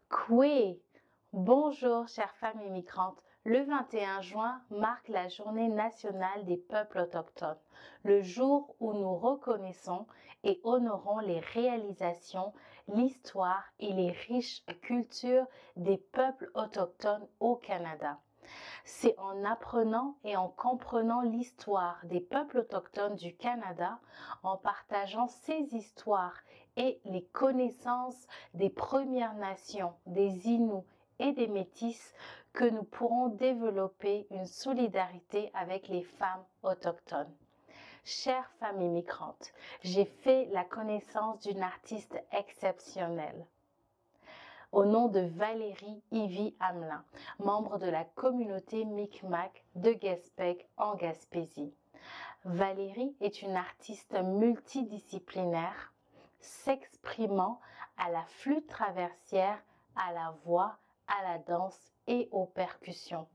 Koué! Bonjour, chères femmes immigrantes. Le 21 juin marque la Journée nationale des peuples autochtones, le jour où nous reconnaissons et honorons les réalisations, l'histoire et les riches cultures des peuples autochtones au Canada. C'est en apprenant et en comprenant l'histoire des peuples autochtones du Canada, en partageant ces histoires et les connaissances des Premières Nations, des Inuits et des Métis, que nous pourrons développer une solidarité avec les femmes autochtones. Chères femmes immigrantes, j'ai fait la connaissance d'une artiste exceptionnelle au nom de Valérie Ivy Hamelin, membre de la communauté Micmac de Gaspé en Gaspésie. Valérie est une artiste multidisciplinaire, s'exprimant à la flûte traversière, à la voix, à la danse et aux percussions.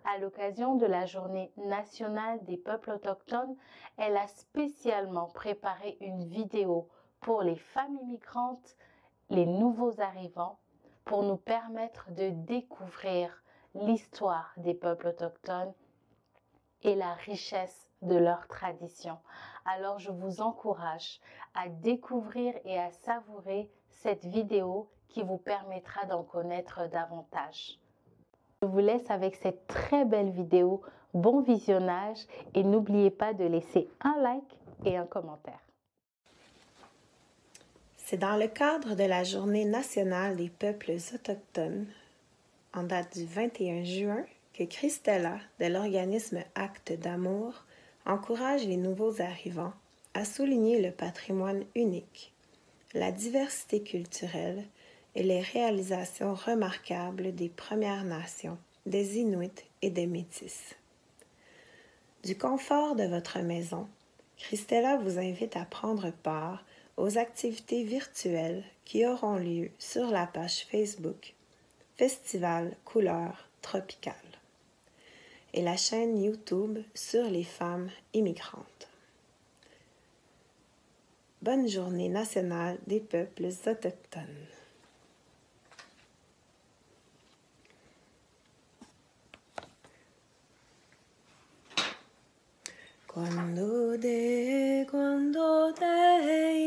À l'occasion de la Journée nationale des peuples autochtones, elle a spécialement préparé une vidéo pour les femmes immigrantes, les nouveaux arrivants, pour nous permettre de découvrir l'histoire des peuples autochtones et la richesse de leurs traditions. Alors je vous encourage à découvrir et à savourer cette vidéo qui vous permettra d'en connaître davantage. Je vous laisse avec cette très belle vidéo. Bon visionnage et n'oubliez pas de laisser un like et un commentaire. C'est dans le cadre de la Journée nationale des peuples autochtones, en date du 21 juin, que Christella, de l'organisme Actes d'amour, encourage les nouveaux arrivants à souligner le patrimoine unique, la diversité culturelle et les réalisations remarquables des Premières Nations, des Inuits et des Métis. Du confort de votre maison, Christella vous invite à prendre part aux activités virtuelles qui auront lieu sur la page Facebook Festival Couleurs Tropicales et la chaîne YouTube sur les femmes immigrantes. Bonne journée nationale des peuples autochtones. Cuando de,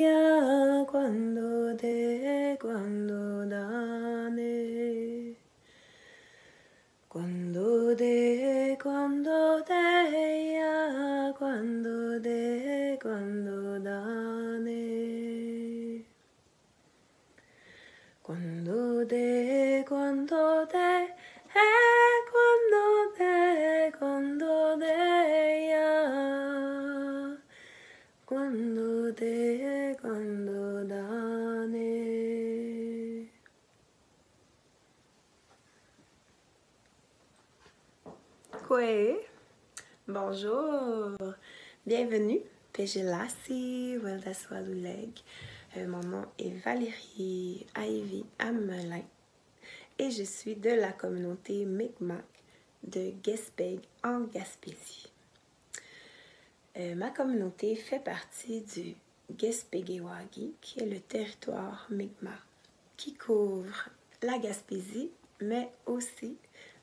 ya, cuando dane. Cuando de, ya, cuando dane. Cuando de, cuando de, ya. Cuando de, cuando dane. Kwe, bonjour, bienvenue, Pejelasi, Weldaswaluleg. Mon nom est Valérie Ivy Hamelin et je suis de la communauté Micmac de Gaspé en Gaspésie. Ma communauté fait partie du Gaspégiwagi, qui est le territoire Micmac, qui couvre la Gaspésie, mais aussi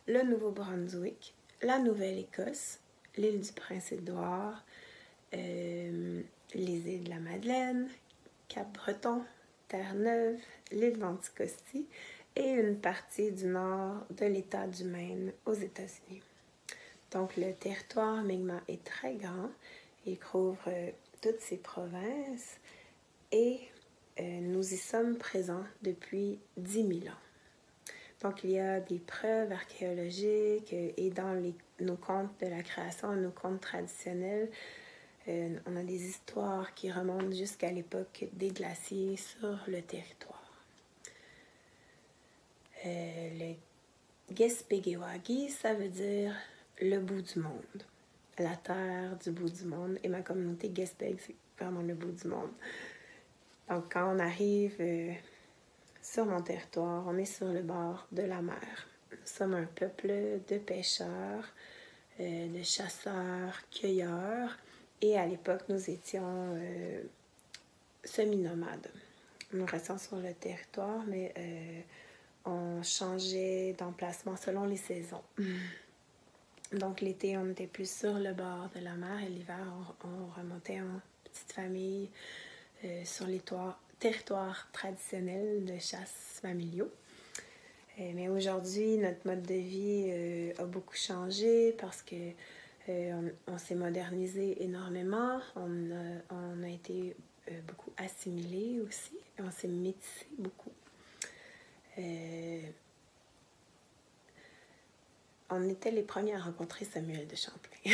le Nouveau-Brunswick, la Nouvelle-Écosse, l'île du Prince-Édouard, les îles de la Madeleine, Cap-Breton, Terre-Neuve, l'île d'Anticosti et une partie du nord de l'État du Maine aux États-Unis. Donc le territoire Mi'kmaq est très grand, il couvre toutes ces provinces et nous y sommes présents depuis 10 000 ans. Donc, il y a des preuves archéologiques et dans nos contes de la création, nos contes traditionnels, on a des histoires qui remontent jusqu'à l'époque des glaciers sur le territoire. Le Gaspégiwagi, ça veut dire le bout du monde, la terre du bout du monde. Et ma communauté Gaspég, c'est vraiment le bout du monde. Donc, quand on arrive sur mon territoire, on est sur le bord de la mer. Nous sommes un peuple de pêcheurs, de chasseurs, cueilleurs, et à l'époque, nous étions semi-nomades. Nous restons sur le territoire, mais on on changeait d'emplacement selon les saisons. Donc l'été, on était plus sur le bord de la mer et l'hiver, on remontait en petite famille sur les territoires traditionnels de chasse familiaux. Mais aujourd'hui, notre mode de vie a beaucoup changé parce que on s'est modernisé énormément, on a été beaucoup assimilé aussi, on s'est métissé beaucoup. On était les premiers à rencontrer Samuel de Champlain.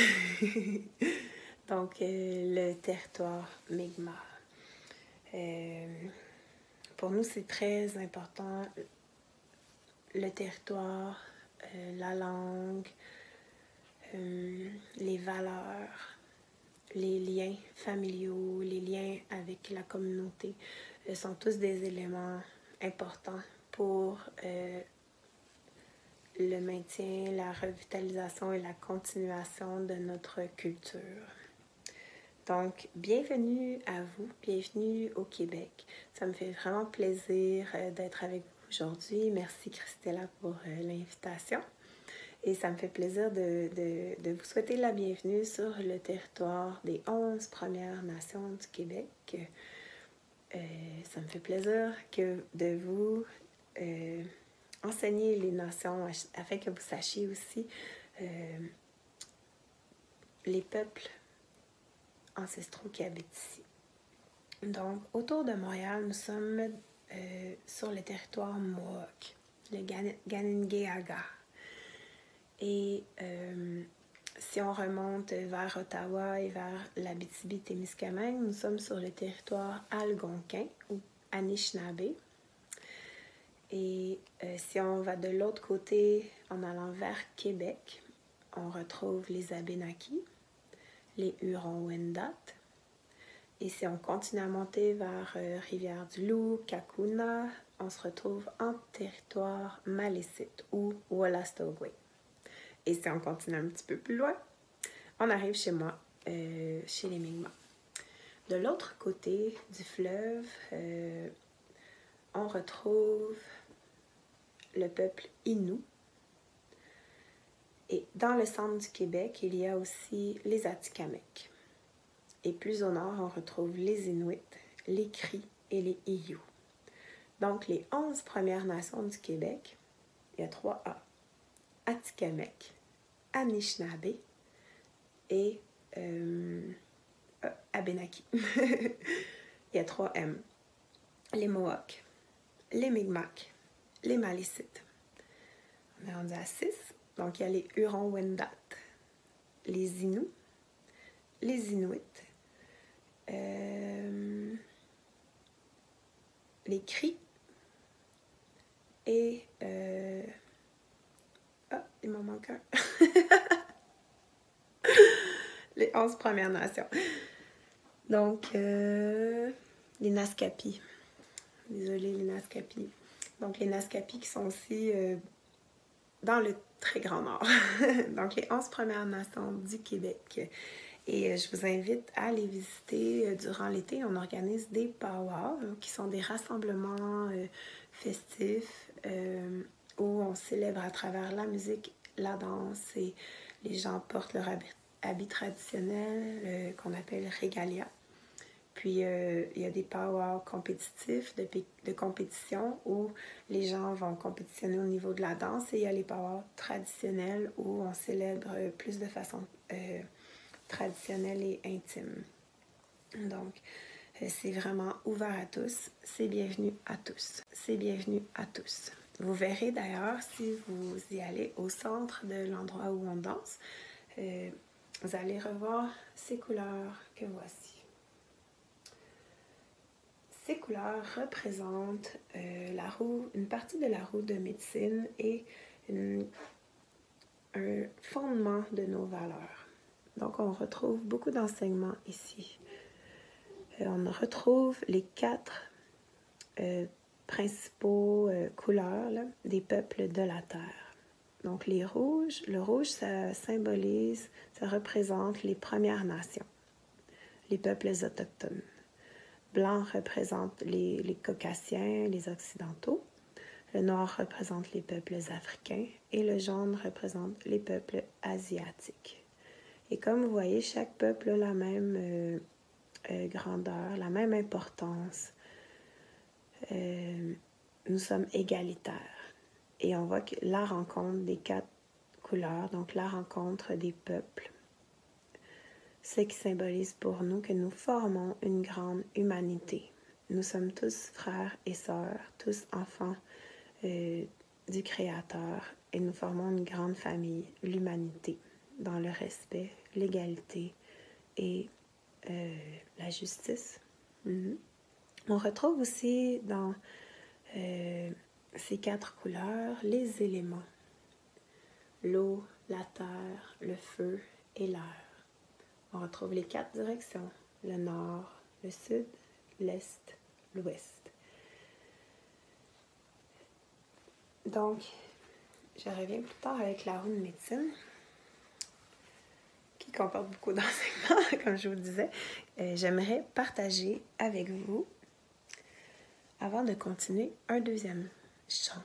Donc, le territoire Mi'kmaq. Pour nous, c'est très important, le territoire, la langue, les valeurs, les liens familiaux, les liens avec la communauté sont tous des éléments importants pour le maintien, la revitalisation et la continuation de notre culture. Donc, bienvenue à vous, bienvenue au Québec. Ça me fait vraiment plaisir d'être avec vous aujourd'hui. Merci Christella pour l'invitation. Et ça me fait plaisir de vous souhaiter la bienvenue sur le territoire des 11 Premières Nations du Québec. Ça me fait plaisir de vous enseigner les nations afin que vous sachiez aussi les peuples ancestraux qui habitent ici. Donc, autour de Montréal, nous sommes sur le territoire Mohawk, le Ganengeaga. Et si on remonte vers Ottawa et vers l'Abitibi-Témiscamingue, nous sommes sur le territoire algonquin ou Anishinaabe. Et si on va de l'autre côté, en allant vers Québec, on retrouve les Abénakis, les Hurons-Wendat. Et si on continue à monter vers Rivière-du-Loup, Kakuna, on se retrouve en territoire malécite ou Wolastoqey. Et si on continue un petit peu plus loin, on arrive chez moi, chez les Mi'kmaq. De l'autre côté du fleuve, on retrouve le peuple Innu. Et dans le centre du Québec, il y a aussi les Atikamekw. Et plus au nord, on retrouve les Inuits, les Cris et les Iyu. Donc, les 11 Premières Nations du Québec, il y a 3 A. Atikamekw, Anishinaabe et Abénaki. Il y a 3 M. Les Mohawks, les Mi'kmaq, les Malécites. On est rendu à 6. Donc, il y a les Hurons-Wendat, les Inuits, les Inuits, les Cris et... il m'en manque un. Les 11 Premières Nations. Donc, les Naskapi. Désolée, les Naskapi. Donc, les Naskapi qui sont aussi dans le très grand nord. Donc, les 11 Premières Nations du Québec. Et je vous invite à les visiter durant l'été. On organise des powwows qui sont des rassemblements festifs où on célèbre à travers la musique, la danse et les gens portent leur habit traditionnel qu'on appelle regalia. Puis il y a des powwows compétitifs, de compétition où les gens vont compétitionner au niveau de la danse et il y a les powwows traditionnels où on célèbre plus de façon traditionnelle et intime. Donc, c'est vraiment ouvert à tous. C'est bienvenu à tous. C'est bienvenu à tous. Vous verrez d'ailleurs, si vous y allez au centre de l'endroit où on danse, vous allez revoir ces couleurs que voici. Ces couleurs représentent une partie de la roue de médecine et un fondement de nos valeurs. Donc, on retrouve beaucoup d'enseignements ici. On retrouve les 4 principaux couleurs là, des peuples de la Terre. Donc, le rouge, ça symbolise, ça représente les Premières Nations, les peuples autochtones. Blanc représente les Caucasiens, les Occidentaux. Le noir représente les peuples africains et le jaune représente les peuples asiatiques. Et comme vous voyez, chaque peuple a la même grandeur, la même importance. Nous sommes égalitaires. Et on voit que la rencontre des 4 couleurs, donc la rencontre des peuples, ce qui symbolise pour nous que nous formons une grande humanité. Nous sommes tous frères et sœurs, tous enfants du Créateur, et nous formons une grande famille, l'humanité, dans le respect, l'égalité et la justice. On retrouve aussi dans ces 4 couleurs les éléments: l'eau, la terre, le feu et l'air. On retrouve les 4 directions: le nord, le sud, l'est, l'ouest. Donc, je reviens plus tard avec la roue de médecine, qui comporte beaucoup d'enseignements, comme je vous disais. J'aimerais partager avec vous, avant de continuer, un deuxième chant.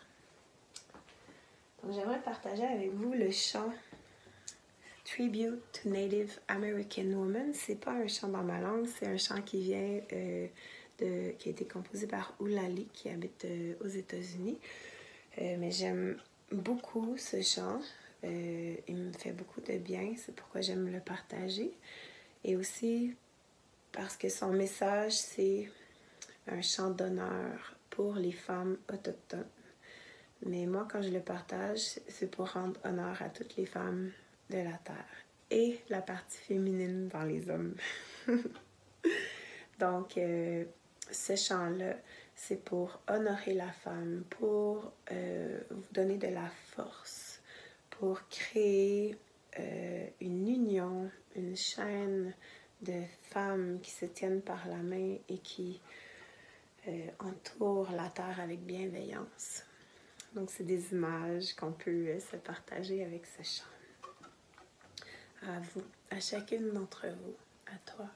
Donc, j'aimerais partager avec vous le chant Tribute to Native American Women. C'est pas un chant dans ma langue, c'est un chant qui vient qui a été composé par Oulali, qui habite aux États-Unis. Mais j'aime beaucoup ce chant. Il me fait beaucoup de bien, c'est pourquoi j'aime le partager. Et aussi parce que son message, c'est un chant d'honneur pour les femmes autochtones. Mais moi, quand je le partage, c'est pour rendre honneur à toutes les femmes de la Terre et la partie féminine dans les hommes. Donc, ce chant-là, c'est pour honorer la femme, pour vous donner de la force, pour créer une union, une chaîne de femmes qui se tiennent par la main et qui entourent la terre avec bienveillance. Donc, c'est des images qu'on peut se partager avec ce chant. À vous, à chacune d'entre vous, à toi.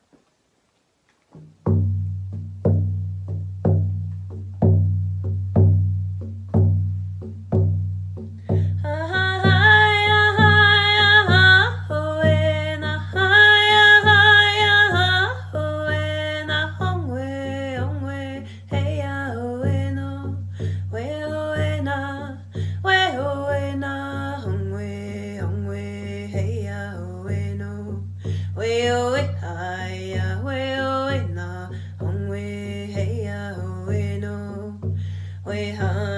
We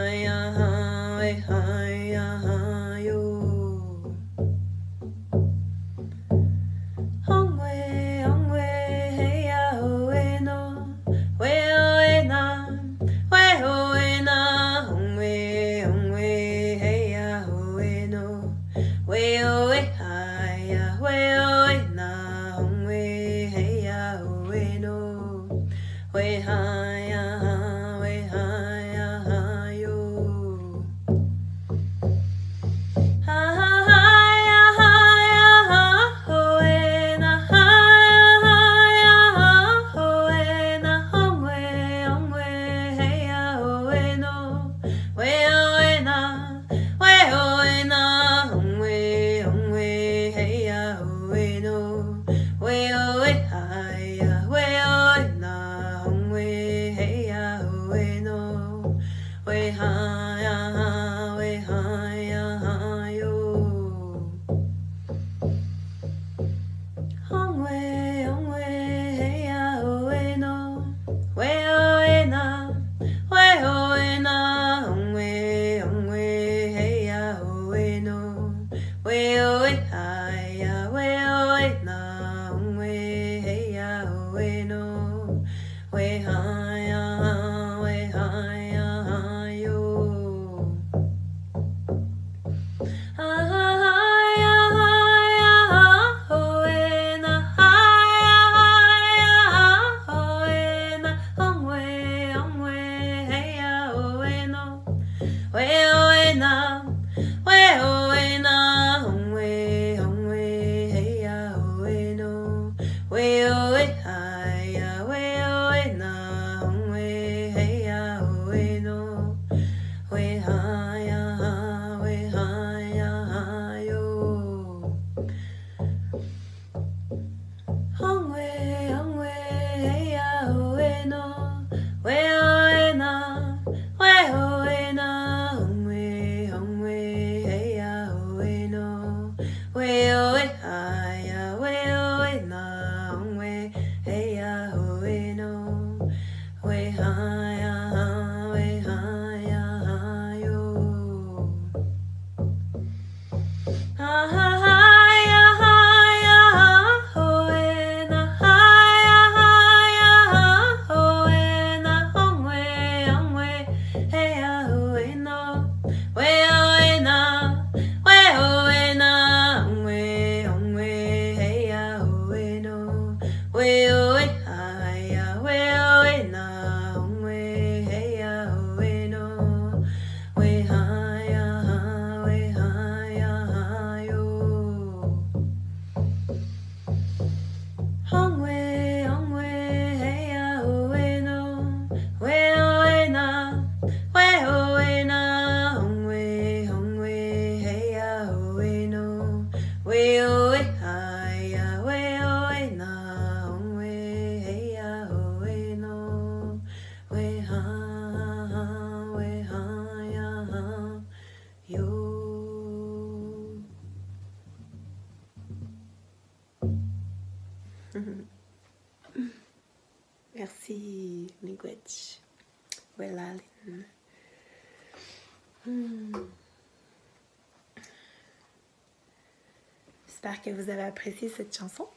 J'espère que vous avez apprécié cette chanson.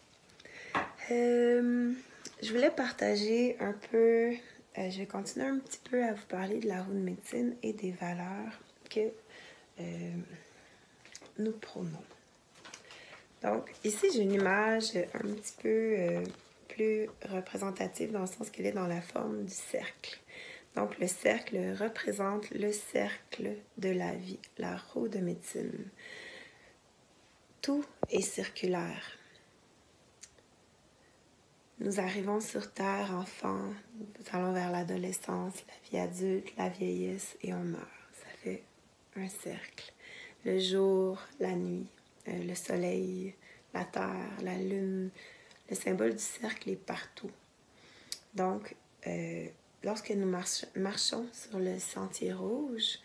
Je voulais partager un peu, je vais continuer un petit peu à vous parler de la roue de médecine et des valeurs que nous prônons. Donc, ici, j'ai une image un petit peu plus représentative dans le sens qu'elle est dans la forme du cercle. Donc, le cercle représente le cercle de la vie, la roue de médecine. Tout est circulaire. Nous arrivons sur Terre, enfants, nous allons vers l'adolescence, la vie adulte, la vieillesse et on meurt. Ça fait un cercle. Le jour, la nuit, le soleil, la terre, la lune, le symbole du cercle est partout. Donc, lorsque nous marchons sur le sentier rouge,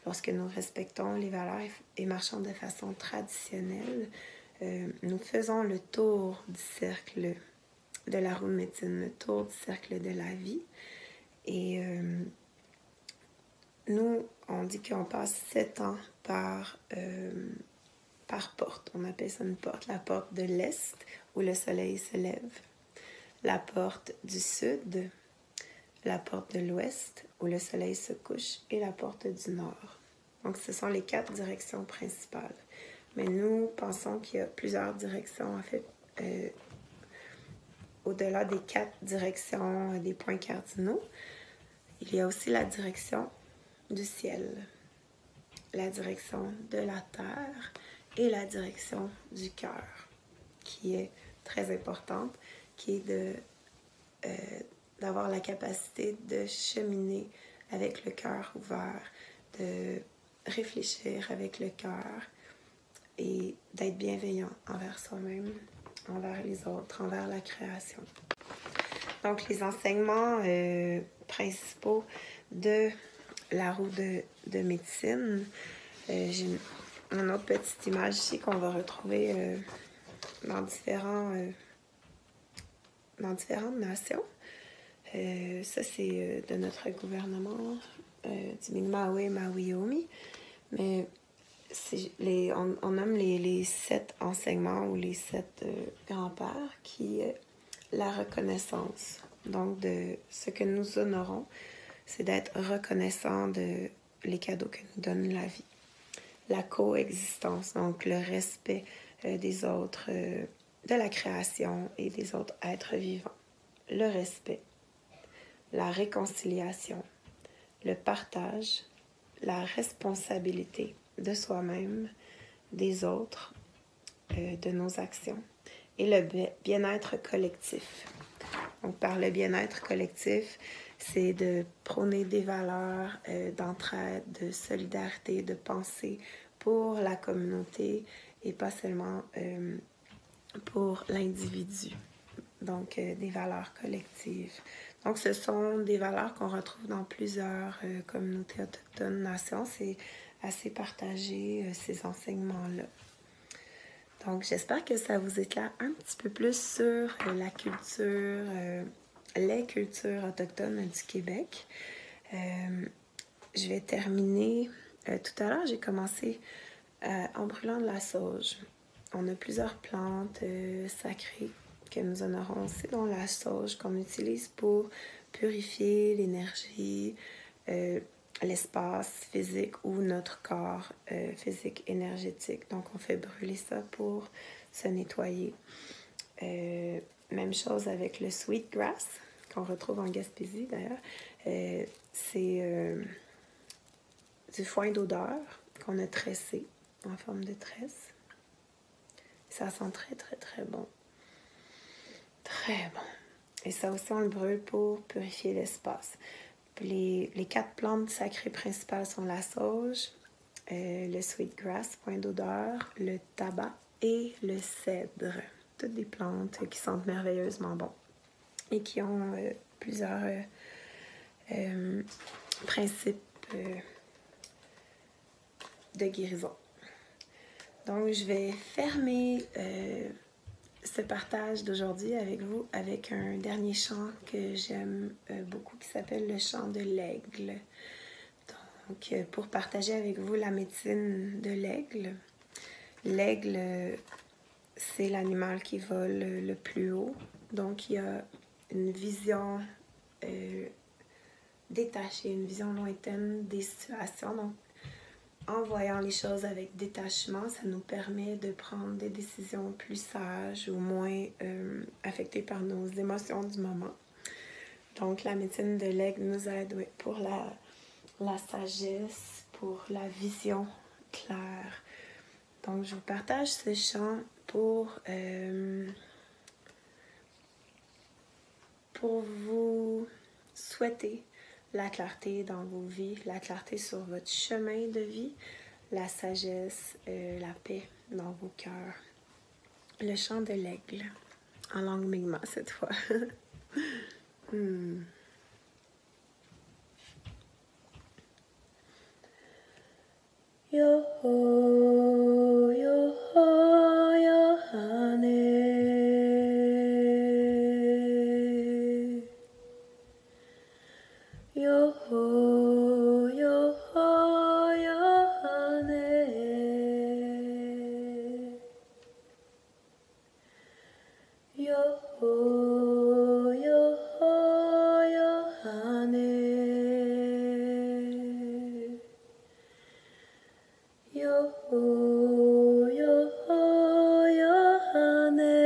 lorsque nous respectons les valeurs et marchons de façon traditionnelle, nous faisons le tour du cercle de la roue de médecine, le tour du cercle de la vie. Et nous, on dit qu'on passe 7 ans par porte. On appelle ça une porte. La porte de l'Est, où le soleil se lève. La porte du Sud, la porte de l'Ouest, où le soleil se couche, et la porte du Nord. Donc, ce sont les 4 directions principales. Mais nous pensons qu'il y a plusieurs directions, en fait, au-delà des 4 directions des points cardinaux. Il y a aussi la direction du ciel, la direction de la terre et la direction du cœur, qui est très importante, qui est d'avoir la capacité de cheminer avec le cœur ouvert, de réfléchir avec le cœur et d'être bienveillant envers soi-même, envers les autres, envers la création. Donc, les enseignements principaux de la roue de médecine, j'ai une autre petite image ici qu'on va retrouver dans différentes nations. Ça, c'est de notre gouvernement du Mi'kmaq Mawiomi. Mais on nomme les 7 enseignements ou les 7 grands-pères qui est la reconnaissance. Donc, de ce que nous honorons, c'est d'être reconnaissant de les cadeaux que nous donne la vie. La coexistence, donc le respect des autres, de la création et des autres êtres vivants. Le respect, la réconciliation, le partage, la responsabilité de soi-même, des autres, de nos actions et le bien-être collectif. Donc, par le bien-être collectif, c'est de prôner des valeurs d'entraide, de solidarité, de pensée pour la communauté et pas seulement pour l'individu. Donc, des valeurs collectives. Donc, ce sont des valeurs qu'on retrouve dans plusieurs communautés autochtones, nations. C'est assez partagé, ces enseignements-là. Donc, j'espère que ça vous éclaire un petit peu plus sur la culture, les cultures autochtones du Québec. Je vais terminer. Tout à l'heure, j'ai commencé en brûlant de la sauge. On a plusieurs plantes sacrées que nous honorons aussi, dont la sauge qu'on utilise pour purifier l'énergie, l'espace physique ou notre corps physique énergétique. Donc, on fait brûler ça pour se nettoyer. Même chose avec le sweetgrass, qu'on retrouve en Gaspésie d'ailleurs. C'est du foin d'odeur qu'on a tressé en forme de tresse. Ça sent très, très, très bon. Très bon. Et ça aussi, on le brûle pour purifier l'espace. Les 4 plantes sacrées principales sont la sauge, le sweetgrass, point d'odeur, le tabac et le cèdre. Toutes des plantes qui sentent merveilleusement bon et qui ont plusieurs principes de guérison. Donc, je vais fermer ce partage d'aujourd'hui avec vous avec un dernier chant que j'aime beaucoup qui s'appelle le chant de l'aigle. Donc, pour partager avec vous la médecine de l'aigle. L'aigle, c'est l'animal qui vole le plus haut. Donc, il y a une vision détachée, une vision lointaine des situations. Donc, en voyant les choses avec détachement, ça nous permet de prendre des décisions plus sages ou moins affectées par nos émotions du moment. Donc, la médecine de l'aigle nous aide pour la sagesse, pour la vision claire. Donc, je vous partage ce chant pour vous souhaiter la clarté dans vos vies, la clarté sur votre chemin de vie, la sagesse, la paix dans vos cœurs. Le chant de l'aigle, en langue Mi'kmaq cette fois. Yo-ho, yo-ho, yo-hane. Yo-ho, yo-ho, yo-hane. Yo-ho, yo-ho, yo-hane. Yo-ho, yo-ho, yo-hane.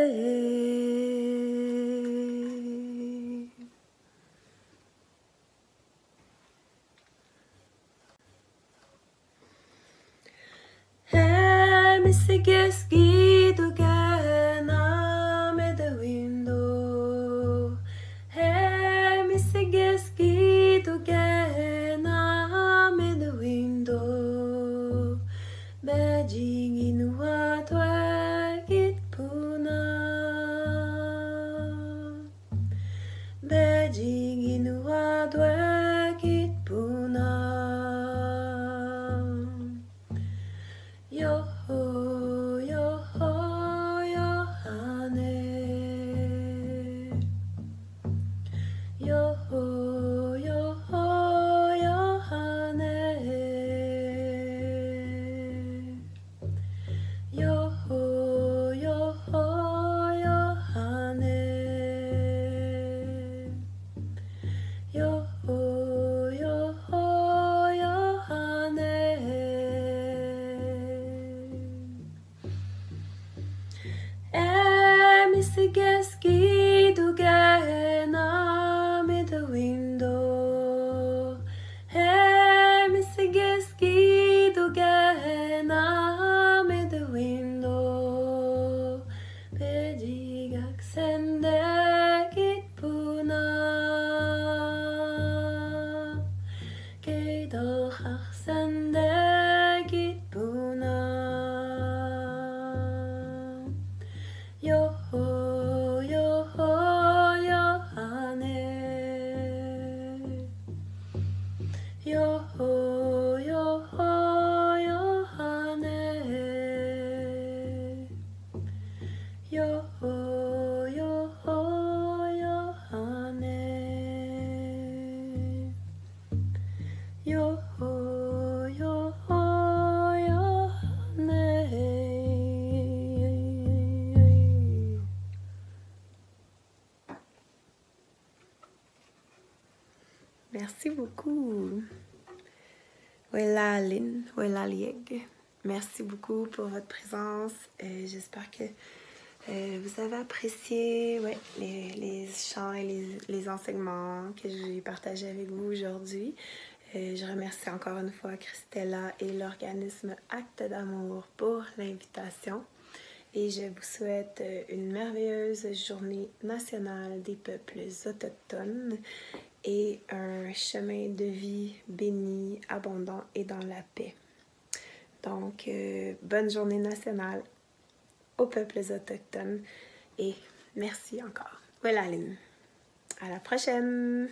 Hey, Mr. Geski, to get at the window. Hey, Mr. Geski, to get at the window. Beijing in what it puna. Beijing in what it puna. Yo-ho, yo-ho, yo-hane. Yo-ho, yo-ho, yo-hane. Yo-ho, yo-ho, yo-hane. Yo-ho, yo-ho, yo-hane. Mr. Geski, to get at the window. Hey, Mr. Geski, to get at the window. Pejigak sendekit puna. Keidolchach sendekit puna. Yo-ho, yo-ho, yo-hane. Yo-ho, yo-ho, yo-hane. Yo-ho, yo-ho, yo-hane. Yo-ho, yo-ho, yo-hane. Merci beaucoup. Wela Lynn, Wela Lieg. Merci beaucoup pour votre présence. J'espère que vous avez apprécié les chants et les enseignements que j'ai partagés avec vous aujourd'hui. Je remercie encore une fois Christella et l'organisme Acte d'amour pour l'invitation. Et je vous souhaite une merveilleuse journée nationale des peuples autochtones et un chemin de vie béni, abondant et dans la paix. Donc, bonne journée nationale aux peuples autochtones et merci encore. Voilà, Lynn. À la prochaine!